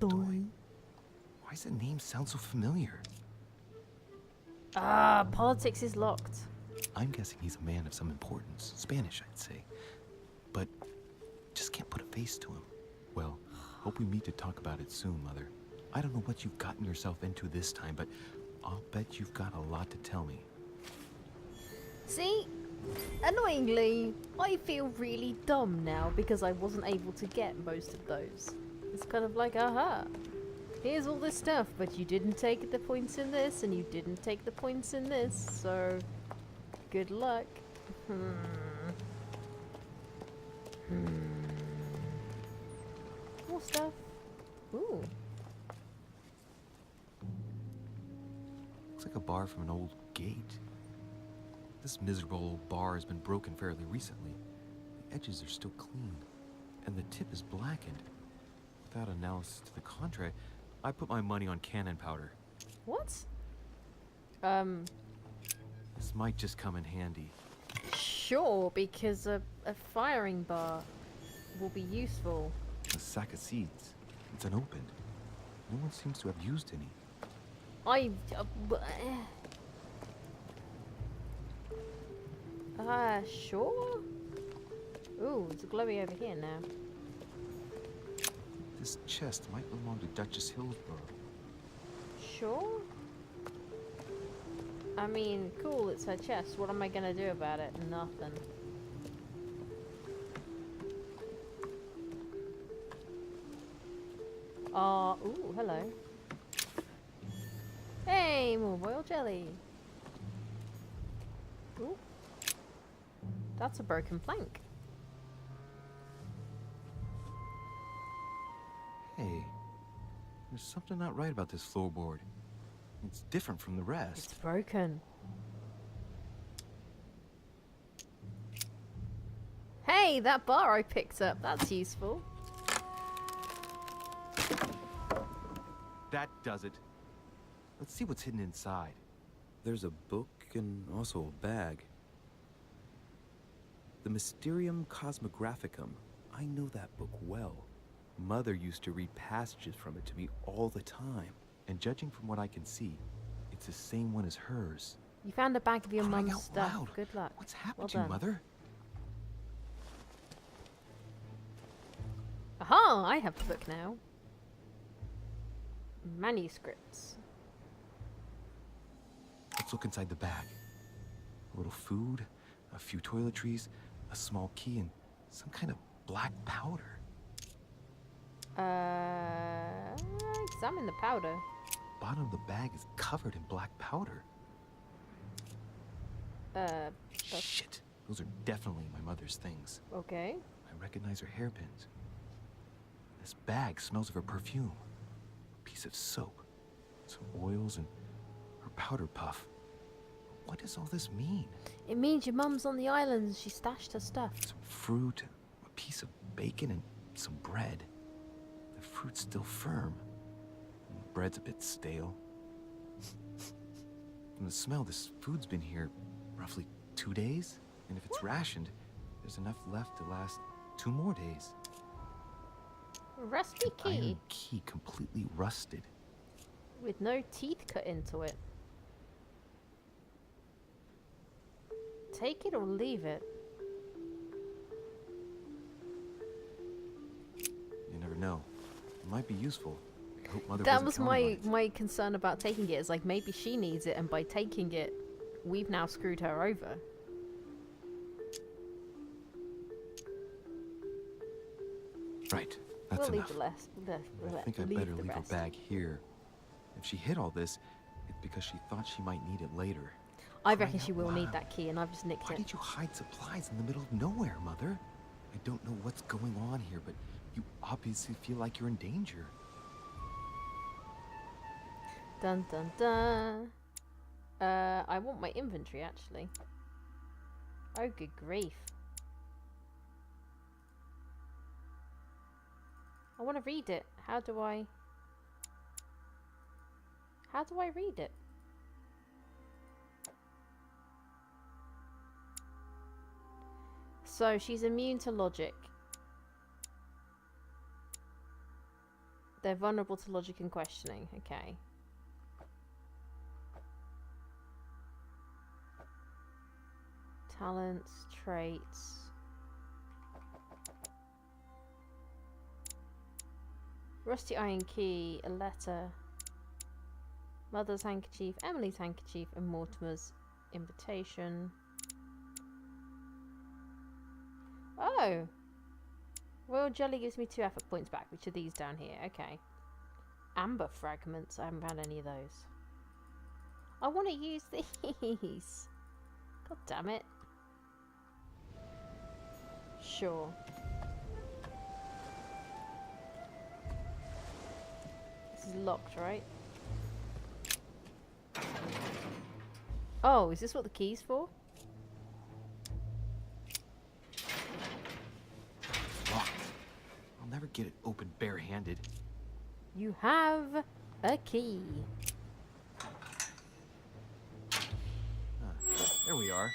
Godoy. Why does the name sound so familiar? Ah, politics is locked. I'm guessing he's a man of some importance. Spanish, I'd say. But just can't put a face to him. Well, hope we meet to talk about it soon, Mother. I don't know what you've gotten yourself into this time, but I'll bet you've got a lot to tell me. See? Annoyingly, I feel really dumb now because I wasn't able to get most of those. It's kind of like, aha, here's all this stuff, but you didn't take the points in this, and you didn't take the points in this, so good luck. More stuff. Ooh. Looks like a bar from an old gate. This miserable old bar has been broken fairly recently. The edges are still clean, and the tip is blackened. Without analysis to the contrary, I put my money on cannon powder. What? This might just come in handy. Sure, because a firing bar will be useful. A sack of seeds. It's unopened. No one seems to have used any. Sure? Ooh, it's glowy over here now. This chest might belong to Duchess Hillsborough. Sure? I mean, cool, it's her chest. What am I gonna do about it? Nothing. Ooh, hello. Hey, more royal jelly. Ooh. That's a broken plank. Hey, there's something not right about this floorboard. It's different from the rest. It's broken. Hey, that bar I picked up. That's useful. That does it. Let's see what's hidden inside. There's a book and also a bag. The Mysterium Cosmographicum. I know that book well. Mother used to read passages from it to me all the time. And judging from what I can see, it's the same one as hers. You found a bag of your Crying mum's out stuff. loud. Good luck. What's happened Well to you, done. Mother? Aha! I have the book now. Manuscripts. Let's look inside the bag. A little food, a few toiletries, a small key, and some kind of black powder. Examine the powder. Bottom of the bag is covered in black powder. Shit. Those are definitely my mother's things. Okay. I recognize her hairpins. This bag smells of her perfume. A piece of soap. Some oils and her powder puff. What does all this mean? It means your mum's on the island and she stashed her stuff. Some fruit, a piece of bacon, and some bread. The fruit's still firm. And the bread's a bit stale. From the smell, this food's been here roughly 2 days. And if it's rationed, there's enough left to last 2 more days. Rusty An key. iron key completely rusted. With no teeth cut into it. Take it or leave it. You never know. It might be useful. I hope Mother That wasn't was counting on my concern about taking it. Is like maybe she needs it, and by taking it, we've now screwed her over. it. Right. That's We'll enough. leave the rest. I think I better leave her bag here. If she hid all this, it's because she thought she might need it later. I reckon Crying she out will need loud. that key, and I've just nicked Why it. did you hide supplies in the middle of nowhere, Mother? I don't know what's going on here, but you obviously feel like you're in danger. Dun dun dun. I want my inventory actually. Oh, good grief. I want to read it. How do I read it? So she's immune to logic. They're vulnerable to logic and questioning. Okay. Talents, traits. Rusty iron key, a letter. Mother's handkerchief, Emily's handkerchief, and Mortimer's invitation. Oh! Royal jelly gives me 2 effort points back, which are these down here. Okay. Amber fragments. I haven't found any of those. I want to use these. God damn it. Sure. This is locked, right? Oh, is this what the key's for? Locked. I'll never get it open barehanded. You have a key. There we are.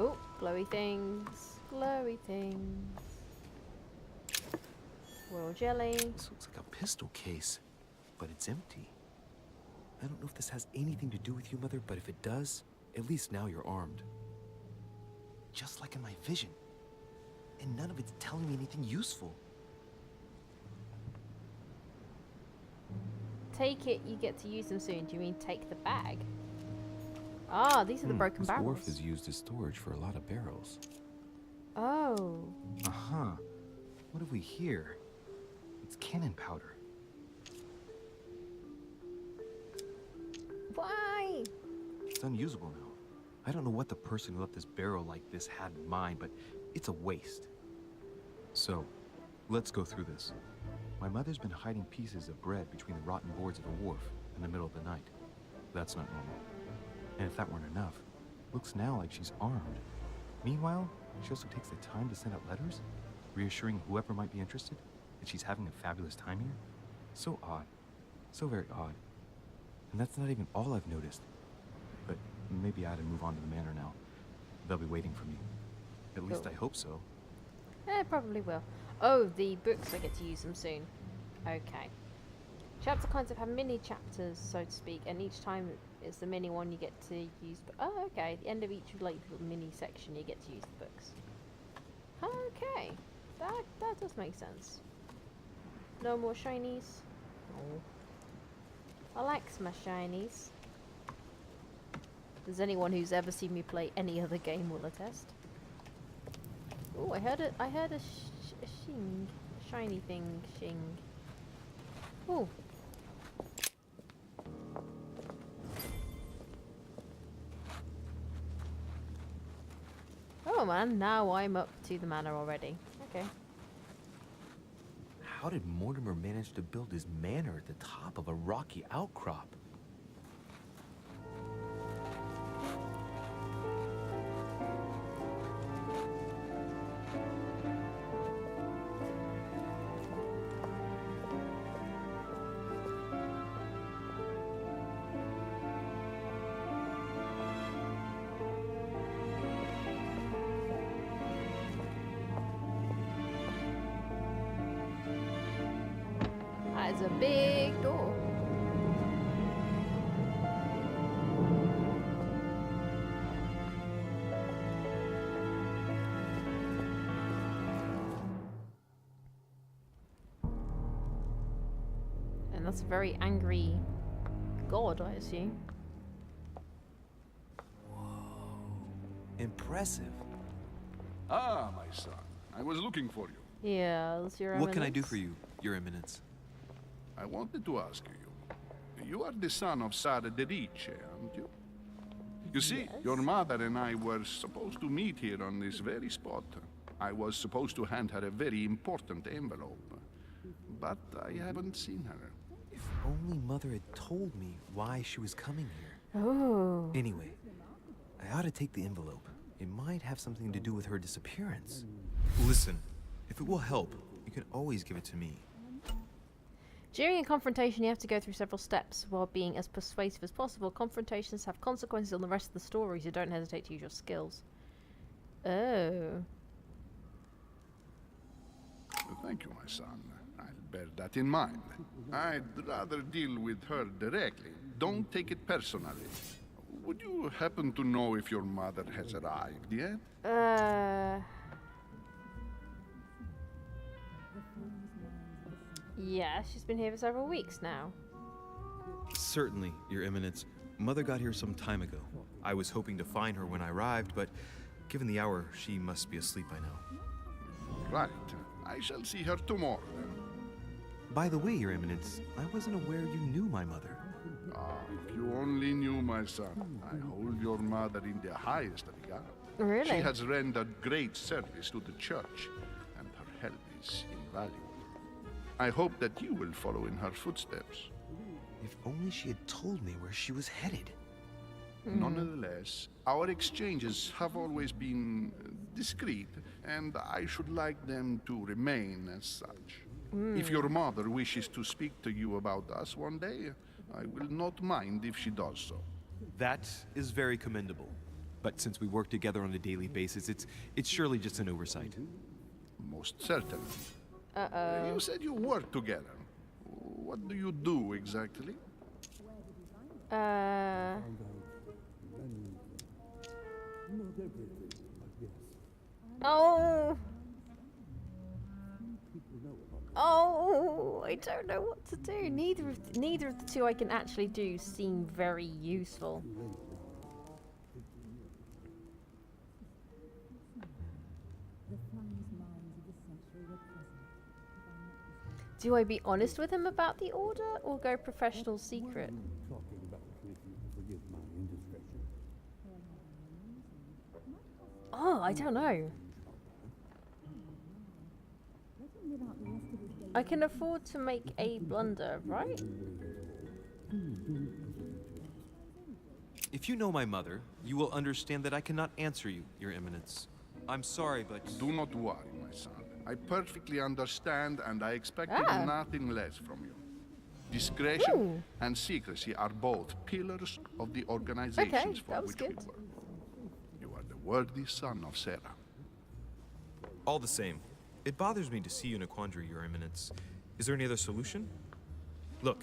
Oh, glowy things. Glowy things. Royal jelly. This looks like a pistol case, but it's empty. I don't know if this has anything to do with you, Mother, but if it does, at least now you're armed. Just like in my vision. And none of it's telling me anything useful. Take it, you get to use them soon. Do you mean take the bag? Ah, these are the broken This barrels. wharf is used as storage for a lot of barrels. Oh. Uh-huh. What have we here? It's cannon powder. Why? It's unusable now. I don't know what the person who left this barrel like this had in mind, but it's a waste. So, let's go through this. My mother's been hiding pieces of bread between the rotten boards of the wharf in the middle of the night. That's not normal. And if that weren't enough, looks now like she's armed. Meanwhile, she also takes the time to send out letters, reassuring whoever might be interested that she's having a fabulous time here. So odd. So very odd. And that's not even all I've noticed. But maybe I ought to move on to the manor now. They'll be waiting for me. At least Cool. I hope so. Probably will. Oh, the books, I get to use them soon. Okay. Chapter kinds of have mini chapters, so to speak, and each time it's the mini one you get to use. Oh, okay. At the end of each like little mini section, you get to use the books. Okay, that does make sense. No more shinies. Oh. I like my shinies. Does anyone who's ever seen me play any other game will attest? Oh, I heard a shing, a shiny thing, shing. Oh. Oh man, now I'm up to the manor already. Okay. How did Mortimer manage to build his manor at the top of a rocky outcrop? That is a big door. And that's a very angry god, I assume. Impressive. Ah, my son. I was looking for you. Yes, your What can I do eminence. for you, Your Eminence? I wanted to ask you. You are the son of Sara de Ricci, aren't you? You see, Yes. your mother and I were supposed to meet here on this very spot. I was supposed to hand her a very important envelope. But I haven't seen her. If only Mother had told me why she was coming here. Oh. Anyway, I ought to take the envelope. It might have something to do with her disappearance. Listen, if it will help, you can always give it to me. During a confrontation, you have to go through several steps while being as persuasive as possible. Confrontations have consequences on the rest of the story, so don't hesitate to use your skills. Oh. Thank you, my son. I'll bear that in mind. I'd rather deal with her directly. Don't take it personally. Would you happen to know if your mother has arrived yet? Yeah, she's been here for several weeks now. Certainly, Your Eminence. Mother got here some time ago. I was hoping to find her when I arrived, but given the hour, she must be asleep by now. Right. I shall see her tomorrow, then. By the way, Your Eminence, I wasn't aware you knew my mother. Ah, if you only knew, my son. I hold your mother in the highest regard. Really? She has rendered great service to the church, and her help is invaluable. I hope that you will follow in her footsteps. If only she had told me where she was headed. Nonetheless, our exchanges have always been discreet, and I should like them to remain as such. If your mother wishes to speak to you about us one day, I will not mind if she does so. That is very commendable. But since we work together on a daily basis, it's surely just an oversight. Most certainly. Uh-oh. You said you work together. What do you do exactly? Oh. Oh, I don't know what to do. Neither of the two I can actually do seem very useful. Do I be honest with him about the order or go professional secret? Oh, I don't know. I can afford to make a blunder, right? If you know my mother, you will understand that I cannot answer you, Your Eminence. I'm sorry, but... Do not worry, my son. I perfectly understand, and I expected nothing less from you. Discretion Ooh. and secrecy are both pillars of the organizations for that was which we good. work. You are the worthy son of Sarah. All the same, it bothers me to see you in a quandary, Your Eminence. Is there any other solution? Look,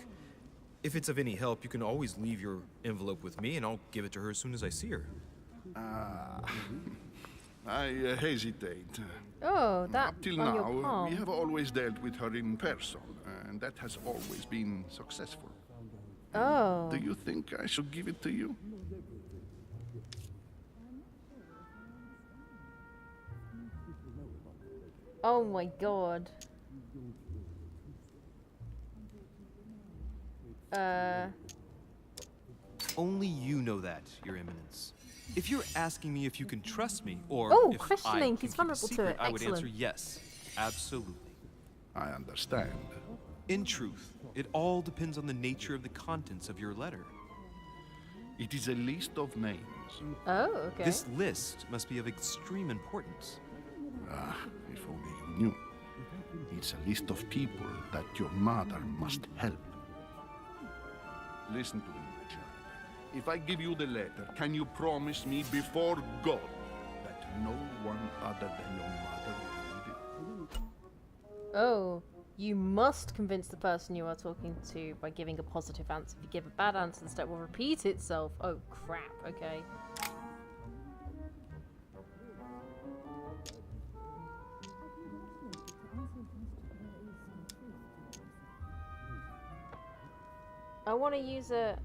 if it's of any help, you can always leave your envelope with me, and I'll give it to her as soon as I see her. I hesitate. Oh, that Up till on now, your palm. we have always dealt with her in person, and that has always been successful. Oh. Do you think I should give it to you? Oh my god. Only you know that, Your Eminence. If you're asking me if you can trust me, or Oh, if I questioning. can He's keep a vulnerable to secret, it. I would answer Excellent. yes, absolutely. I understand. In truth, it all depends on the nature of the contents of your letter. It is a list of names. Oh, okay. This list must be of extreme importance. Ah, if only you knew. It's a list of people that your mother must help. Listen to me, my child. If I give you the letter, can you promise me before God that no one other than your mother will read it? Oh, you must convince the person you are talking to by giving a positive answer. If you give a bad answer, the step will repeat itself. Oh, crap. Okay. I want to use a...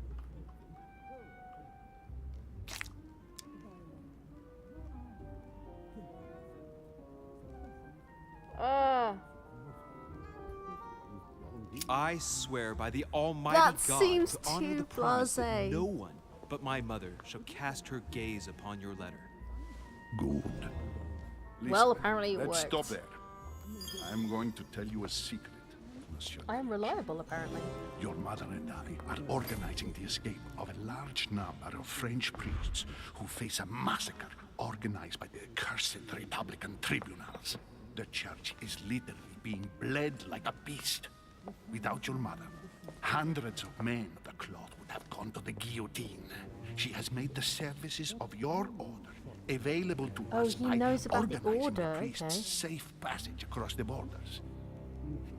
I swear by the Almighty That God seems to honor too the promise that blasé. no one but my mother shall cast her gaze upon your letter. Good. Well, Listen, apparently it let's worked. stop there. I'm going to tell you a secret, Monsieur. I am reliable, apparently. Your mother and I are organizing the escape of a large number of French priests who face a massacre organized by the accursed Republican tribunals. The church is literally being bled like a beast. Without your mother, hundreds of men of the cloth would have gone to the guillotine. She has made the services of your order available to Oh, us he by knows about the organizing order, the priest's okay. safe passage across the borders.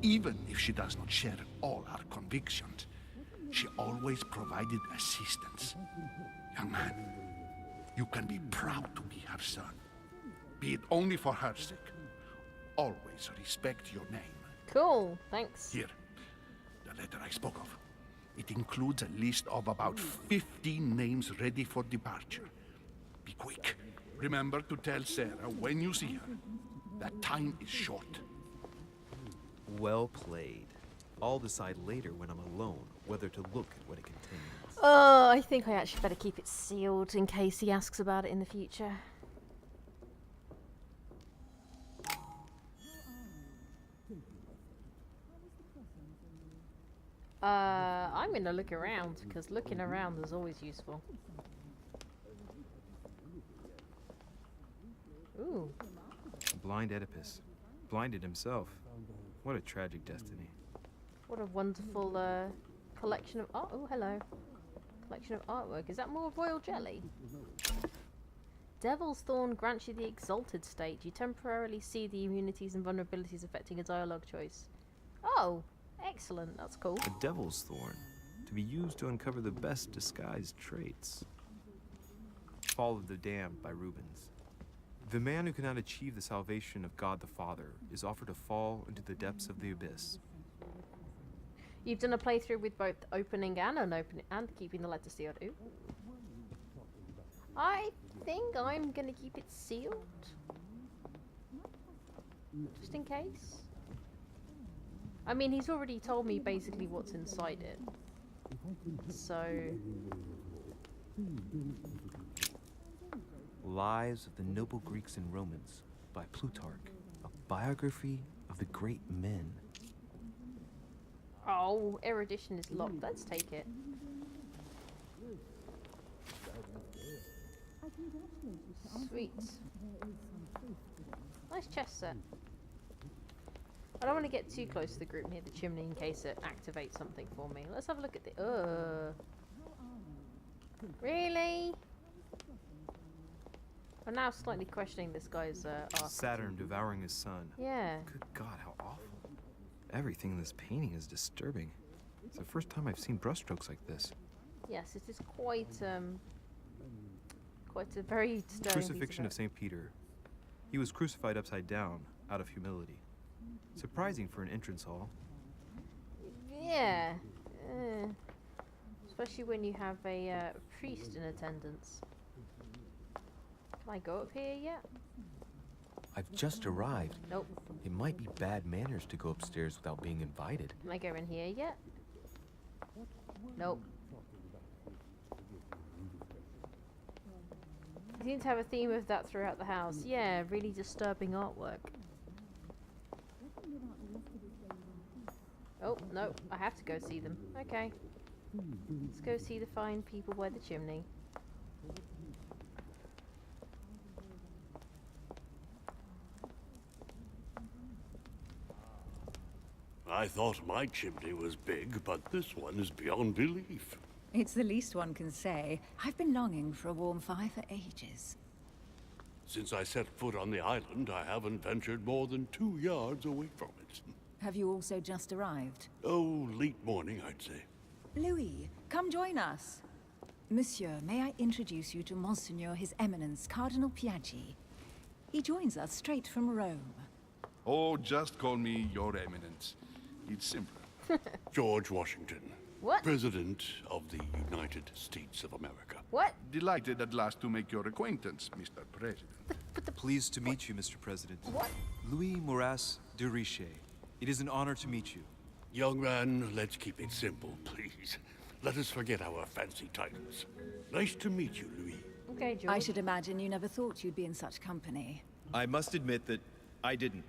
Even if she does not share all our convictions, she always provided assistance. Young man, you can be proud to be her son. Be it only for her sake. Always respect your name. Cool, thanks. Here, the letter I spoke of. It includes a list of about 15 names ready for departure. Be quick. Remember to tell Sarah when you see her that time is short. Well played. I'll decide later when I'm alone whether to look at what it contains. Oh, I think I actually better keep it sealed in case he asks about it in the future. I'm gonna look around, because looking around is always useful. Ooh. Blind Oedipus. Blinded himself. What a tragic destiny. What a wonderful collection of art. Oh, hello. Collection of artwork. Is that more royal jelly? Devil's Thorn grants you the exalted state. You temporarily see the immunities and vulnerabilities affecting a dialogue choice. Oh, excellent. That's cool. A devil's thorn. To be used to uncover the best disguised traits. Fall of the Damned by Rubens. The man who cannot achieve the salvation of God the Father is offered to fall into the depths of the abyss. You've done a playthrough with both opening and unopening and keeping the letter sealed. Ooh. I think I'm gonna keep it sealed. Just in case. I mean, he's already told me basically what's inside it. So... Lives of the Noble Greeks and Romans by Plutarch, a biography of the great men. Oh, erudition is locked. Let's take it. Sweet. Nice chest set. I don't want to get too close to the group near the chimney in case it activates something for me. Let's have a look at the... Really? I'm now slightly questioning this guy's art. Saturn devouring his son. Yeah. Good God, how awful. Everything in this painting is disturbing. It's the first time I've seen brushstrokes like this. Yes, it is quite a very disturbing Crucifixion of St. Peter. He was crucified upside down, out of humility. Surprising for an entrance hall. Yeah. Especially when you have a priest in attendance. Can I go up here yet? I've just arrived. Nope. It might be bad manners to go upstairs without being invited. Can I go in here yet? Nope. You seem to have a theme of that throughout the house. Yeah, really disturbing artwork. Oh, no, I have to go see them. Okay. Let's go see the fine people by the chimney. I thought my chimney was big, but this one is beyond belief. It's the least one can say. I've been longing for a warm fire for ages. Since I set foot on the island, I haven't ventured more than 2 yards away from it. Have you also just arrived? Oh, late morning, I'd say. Louis, come join us. Monsieur, may I introduce you to Monseigneur His Eminence, Cardinal Piaggi. He joins us straight from Rome. Oh, just call me Your Eminence. It's simpler. George Washington. What? President of the United States of America. What? Delighted at last to make your acquaintance, Mr. President. Pleased to meet you, Mr. President. What? Louis Moras de Riche. It is an honor to meet you. Young man, let's keep it simple, please. Let us forget our fancy titles. Nice to meet you, Louis. Okay, George. I should imagine you never thought you'd be in such company. I must admit that I didn't.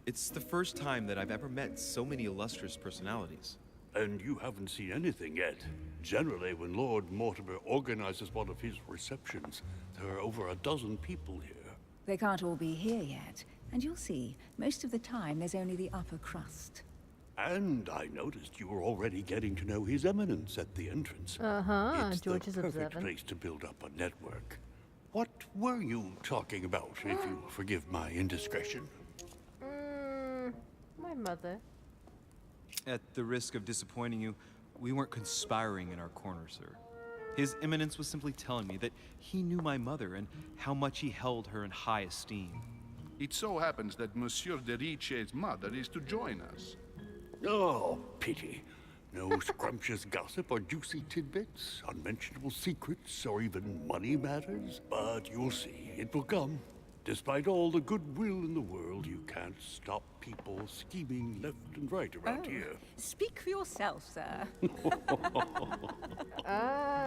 It's the first time that I've ever met so many illustrious personalities. And you haven't seen anything yet. Generally, when Lord Mortimer organizes one of his receptions, there are over a dozen people here. They can't all be here yet, and you'll see, most of the time there's only the upper crust. And I noticed you were already getting to know His Eminence at the entrance. Uh-huh, It's George is the perfect observant. place to build up a network. What were you talking about, if you forgive my indiscretion? My mother. At the risk of disappointing you, we weren't conspiring in our corner, sir. His Eminence was simply telling me that he knew my mother and how much he held her in high esteem. It so happens that Monsieur de Riche's mother is to join us. Oh, pity. No scrumptious gossip or juicy tidbits, unmentionable secrets, or even money matters. But you'll see, it will come. Despite all the goodwill in the world, you can't stop people scheming left and right around here. Speak for yourself, sir.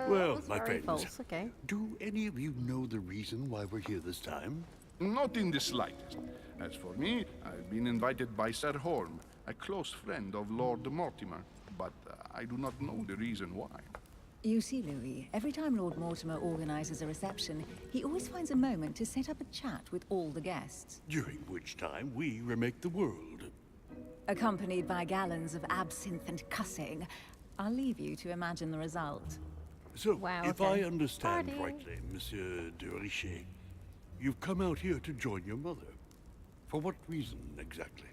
Well, That's my very friends, false. Okay. do any of you know the reason why we're here this time? Not in the slightest. As for me, I've been invited by Sir Horm, a close friend of Lord Mortimer, but I do not know the reason why. You see, Louis, every time Lord Mortimer organizes a reception, he always finds a moment to set up a chat with all the guests, During which time we remake the world. accompanied by gallons of absinthe and cussing. I'll leave you to imagine the result. So, Wow, if okay. I understand Party. rightly, Monsieur de Richet, you've come out here to join your mother. For what reason, exactly?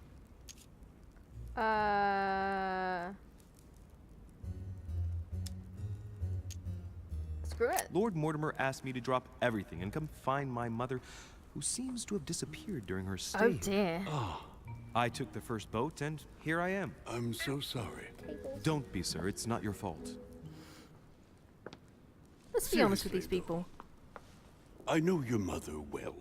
Screw it. Lord Mortimer asked me to drop everything and come find my mother, who seems to have disappeared during her stay. Oh dear. I took the first boat, and here I am. I'm so sorry. Don't be, sir. It's not your fault. Let's be honest with Seriously, these people. I know your mother well.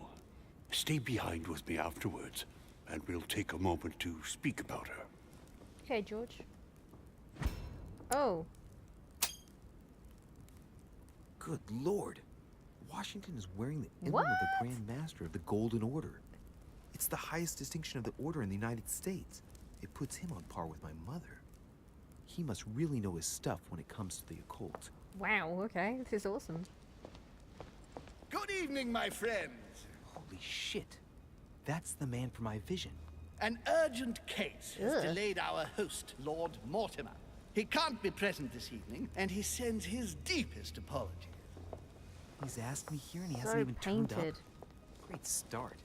Stay behind with me afterwards, and we'll take a moment to speak about her. Okay, George. Oh. Good lord. Washington is wearing the emblem What? of the Grand Master of the Golden Order. It's the highest distinction of the order in the United States. It puts him on par with my mother. He must really know his stuff when it comes to the occult. Wow, okay. This is awesome. Good evening, my friends. Holy shit. That's the man for my vision. An urgent case has Ugh. delayed our host, Lord Mortimer. He can't be present this evening, and he sends his deepest apologies. He's asked me here and he So hasn't even turned painted. up. Great start.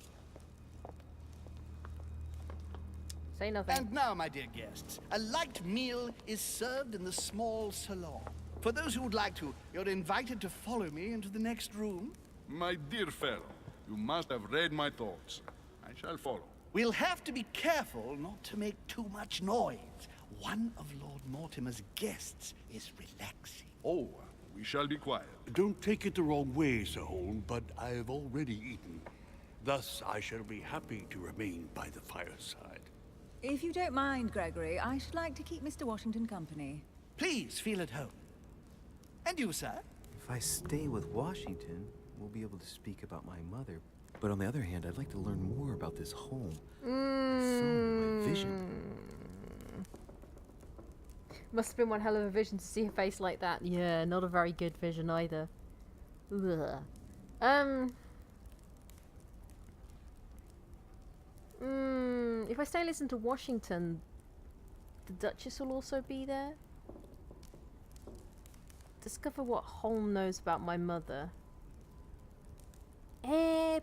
Say nothing. And now, my dear guests, a light meal is served in the small salon. For those who would like to, you're invited to follow me into the next room. My dear fellow, you must have read my thoughts. I shall follow. We'll have to be careful not to make too much noise. One of Lord Mortimer's guests is relaxing. Oh, we shall be quiet. Don't take it the wrong way, Sir Holm, but I've already eaten. Thus, I shall be happy to remain by the fireside. If you don't mind, Gregory, I should like to keep Mr. Washington company. Please feel at home. And you, sir? If I stay with Washington, we'll be able to speak about my mother. But on the other hand, I'd like to learn more about this home. My phone, my vision. Must have been one hell of a vision to see a face like that. Yeah, not a very good vision either. Ugh. If I stay and listen to Washington, the Duchess will also be there. Discover what Holm knows about my mother.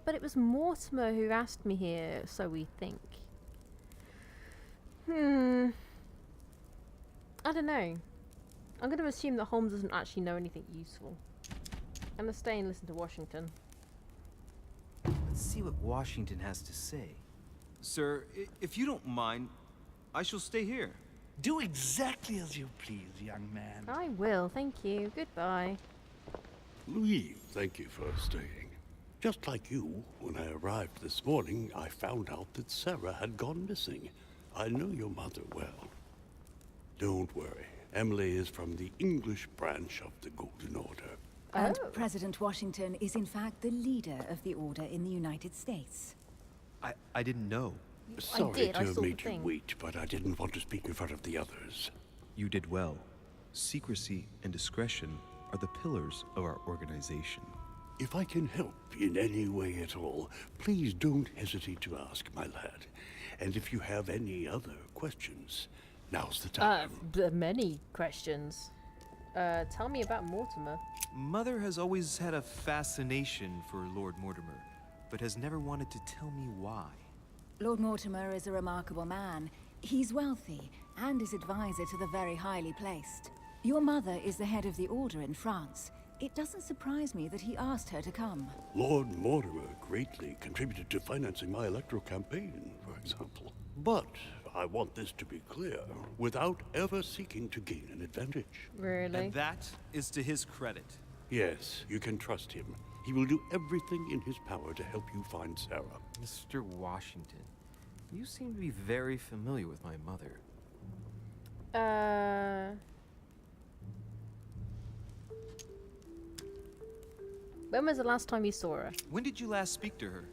But it was Mortimer who asked me here, so we think. I don't know. I'm going to assume that Holmes doesn't actually know anything useful. I'm going to stay and listen to Washington. Let's see what Washington has to say. Sir, if you don't mind, I shall stay here. Do exactly as you please, young man. I will, thank you. Goodbye. Louis, thank you for staying. Just like you, when I arrived this morning, I found out that Sarah had gone missing. I know your mother well. Don't worry. Emily is from the English branch of the Golden Order. And Oh. President Washington is in fact the leader of the Order in the United States. I didn't know. Sorry did, to I have saw the made you thing. wait, but I didn't want to speak in front of the others. You did well. Secrecy and discretion are the pillars of our organization. If I can help in any way at all, please don't hesitate to ask, my lad. And if you have any other questions, now's the time. Many questions. Tell me about Mortimer. Mother has always had a fascination for Lord Mortimer, but has never wanted to tell me why. Lord Mortimer is a remarkable man. He's wealthy and is advisor to the very highly placed. Your mother is the head of the Order in France. It doesn't surprise me that he asked her to come. Lord Mortimer greatly contributed to financing my electoral campaign, for example. But I want this to be clear, without ever seeking to gain an advantage. Really? And that is to his credit. Yes, you can trust him. He will do everything in his power to help you find Sarah. Mr. Washington, you seem to be very familiar with my mother. When was the last time you saw her? When did you last speak to her?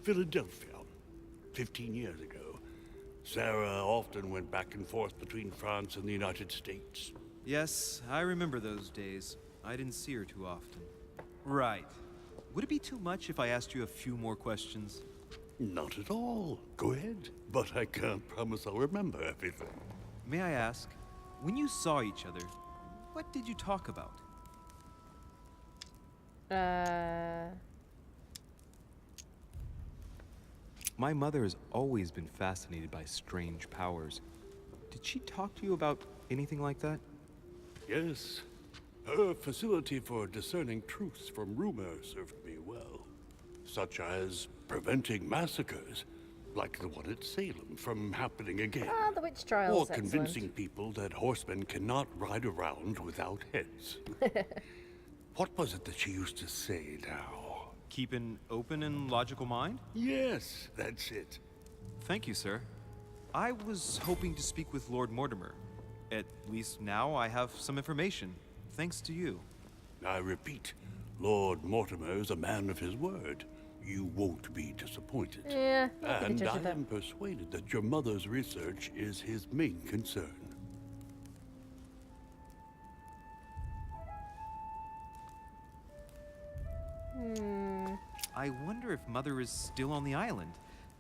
Philadelphia, 15 years ago. Sarah often went back and forth between France and the United States. Yes, I remember those days. I didn't see her too often. Right. Would it be too much if I asked you a few more questions? Not at all. Go ahead. But I can't promise I'll remember everything. May I ask, when you saw each other, what did you talk about? My mother has always been fascinated by strange powers. Did she talk to you about anything like that? Yes. Her facility for discerning truths from rumor served me well. Such as preventing massacres, like the one at Salem, from happening again. Ah, the witch trials. Or convincing people that horsemen cannot ride around without heads. What was it that she used to say now? Keep an open and logical mind? Yes, that's it. Thank you, sir. I was hoping to speak with Lord Mortimer. At least now I have some information, thanks to you. I repeat, Lord Mortimer is a man of his word. You won't be disappointed. Yeah, I can And judge I of that. am persuaded that your mother's research is his main concern. I wonder if Mother is still on the island.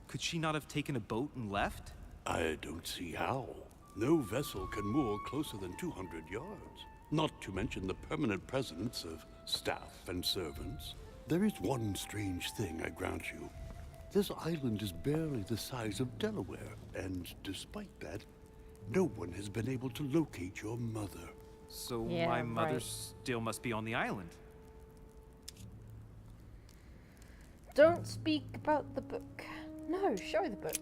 Could she not have taken a boat and left? I don't see how. No vessel can moor closer than 200 yards. Not to mention the permanent presence of staff and servants. There is one strange thing, I grant you. This island is barely the size of Delaware, and despite that, no one has been able to locate your mother. So Yeah, my mother right. still must be on the island. Don't speak about the book. No, show the book.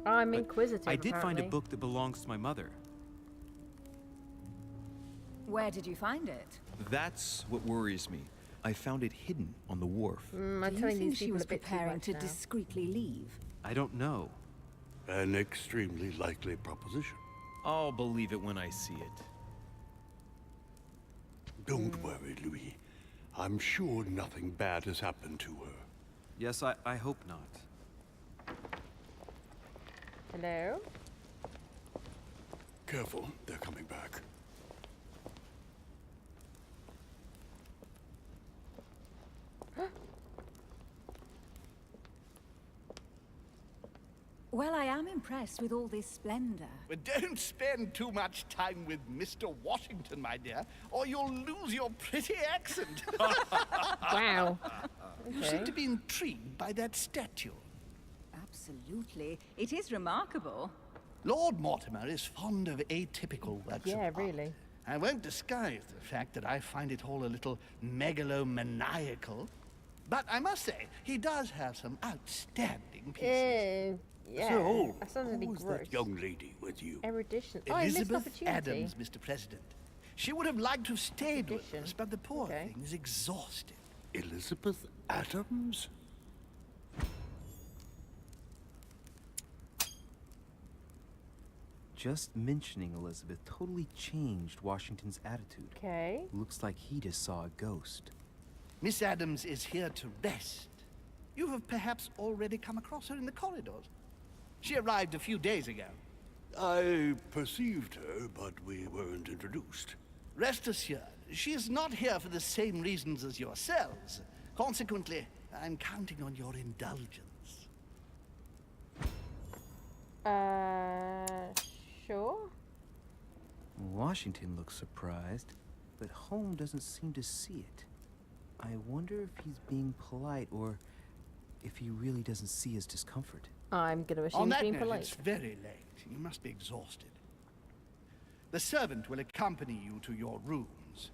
I'm But inquisitive. I did find a apparently. book that belongs to my mother. Where did you find it? That's what worries me. I found it hidden on the wharf. I'm Do you telling think these she people was a bit too preparing much to now. discreetly leave? I don't know. An extremely likely proposition. I'll believe it when I see it. Don't worry, Louis. I'm sure nothing bad has happened to her. Yes, I hope not. Hello? Careful, they're coming back. Well, I am impressed with all this splendor. But don't spend too much time with Mr. Washington, my dear, or you'll lose your pretty accent. Wow. You Okay. seem to be intrigued by that statue. Absolutely. It is remarkable. Lord Mortimer is fond of atypical works Yeah, of art. really. I won't disguise the fact that I find it all a little megalomaniacal. But I must say, he does have some outstanding pieces. Yeah. So, That sounds really who's gross. that young lady with you? Erudition. Oh, I missed Elizabeth opportunity. Adams, Mr. President. She would have liked to have stayed with Tradition. us, but the poor Okay. thing is exhausted. Elizabeth Adams? Just mentioning Elizabeth totally changed Washington's attitude. Okay. Looks like he just saw a ghost. Miss Adams is here to rest. You have perhaps already come across her in the corridors. She arrived a few days ago. I perceived her, but we weren't introduced. Rest assured, she is not here for the same reasons as yourselves. Consequently, I'm counting on your indulgence. Sure. Washington looks surprised, but Home doesn't seem to see it. I wonder if he's being polite or if he really doesn't see his discomfort. I'm going to assume On he's that being note, polite. it's very late. You must be exhausted. The servant will accompany you to your rooms.